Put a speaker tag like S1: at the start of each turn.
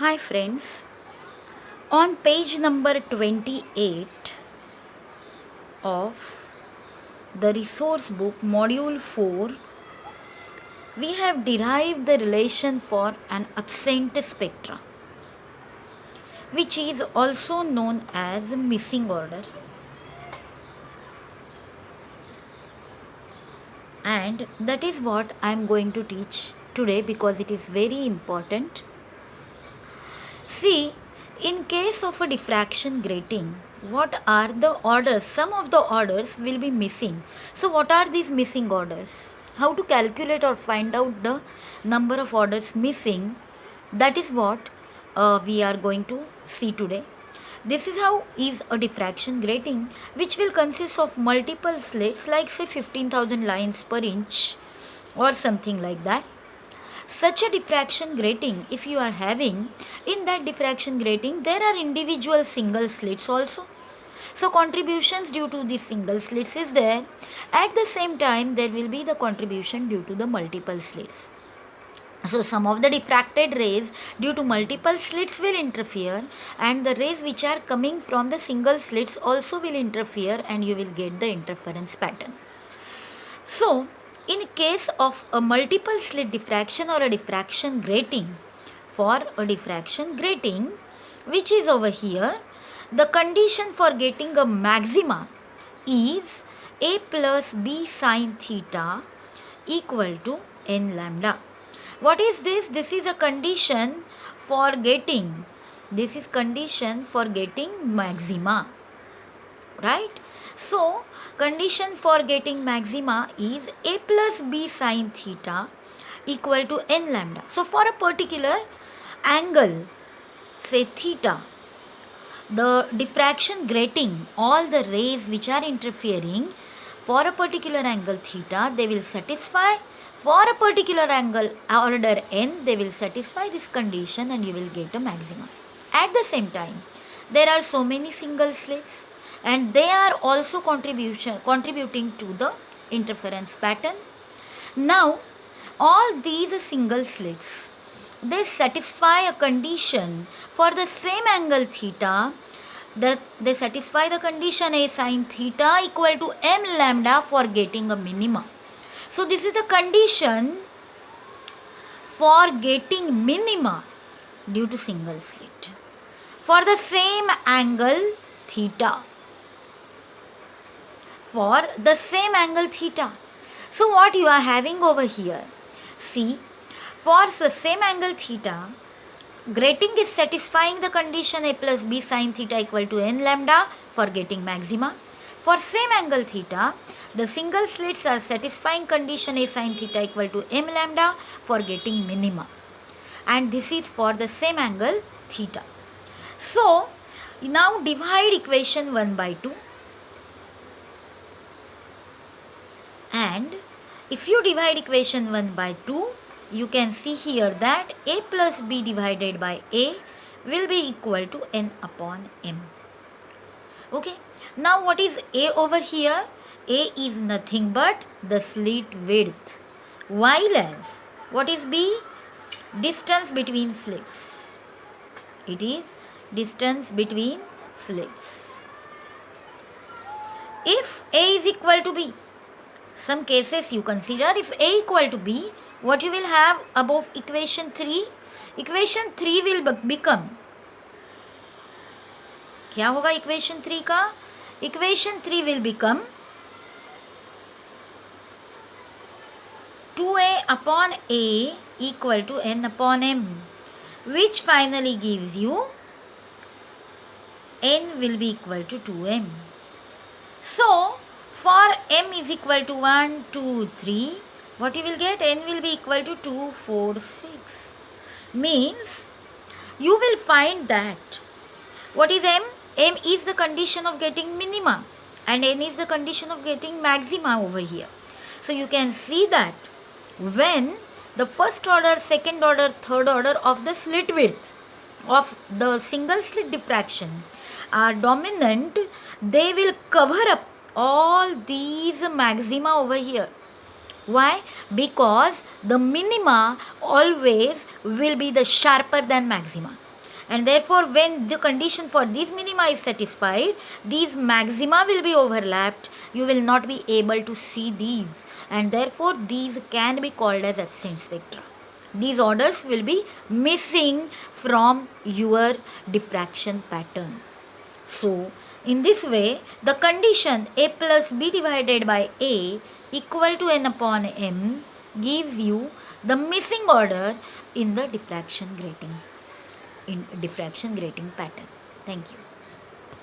S1: Hi friends, on page number 28 of the resource book module 4, we have derived the relation for an absent spectra, which is also known as missing order, and that is what I am going to teach today because it is very important. See, in case of a diffraction grating, what are the orders? Some of the orders will be missing. So, what are these missing orders? How to calculate or find out the number of orders missing? That is what we are going to see today. This is how is a diffraction grating, which will consist of multiple slits, like say 15,000 lines per inch or something like that. Such a diffraction grating, if you are having, in that diffraction grating there are individual single slits also. So contributions due to the single slits is there. At the same time there will be the contribution due to the multiple slits. So some of the diffracted rays due to multiple slits will interfere, and the rays which are coming from the single slits also will interfere, and you will get the interference pattern. So, in case of a multiple slit diffraction or a diffraction grating, for a diffraction grating, which is over here, the condition for getting a maxima is a plus b sine theta equal to n lambda. What is this? This is a condition for getting, this is condition for getting maxima, right? So, condition for getting maxima is a plus b sine theta equal to n lambda. So, for a particular angle, say theta, the diffraction grating, all the rays which are interfering for a particular angle theta, they will satisfy. For a particular angle order n, they will satisfy this condition and you will get a maximum. At the same time, there are so many single slits and they are also contributing to the interference pattern. Now, all these single slits, they satisfy a condition for the same angle theta, that they satisfy the condition a sine theta equal to m lambda for getting a minima. So this is the condition for getting minima due to single slit for the same angle theta. For the same angle theta. So what you are having over here? See, for the same angle theta, grating is satisfying the condition a plus b sine theta equal to n lambda for getting maxima. For same angle theta, the single slits are satisfying condition a sine theta equal to m lambda for getting minima. And this is for the same angle theta. So, now divide equation 1 by 2. And if you divide equation 1 by 2, you can see here that a plus b divided by a will be equal to n upon m. Okay. Now what is a over here? A is nothing but the slit width. While as what is b? Distance between slits. It is distance between slits. If a is equal to b, some cases you consider if a equal to b, what you will have above equation 3? Equation 3 will become, क्या होगा equation 3 का? Equation 3 will become 2a upon a equal to n upon m, which finally gives you n will be equal to 2m. So, for m is equal to 1, 2, 3, what you will get? N will be equal to 2, 4, 6. Means, you will find that, what is m? M is the condition of getting minima and n is the condition of getting maxima over here. So, you can see that when the first order, second order, third order of the slit width of the single slit diffraction are dominant, they will cover up all these maxima over here. Why? Because the minima always will be the sharper than maxima. And therefore, when the condition for these minima is satisfied, these maxima will be overlapped. You will not be able to see these, and therefore these can be called as absent spectra. These orders will be missing from your diffraction pattern. So, in this way, the condition A plus B divided by A equal to N upon M gives you the missing order in the diffraction grating pattern. Thank you.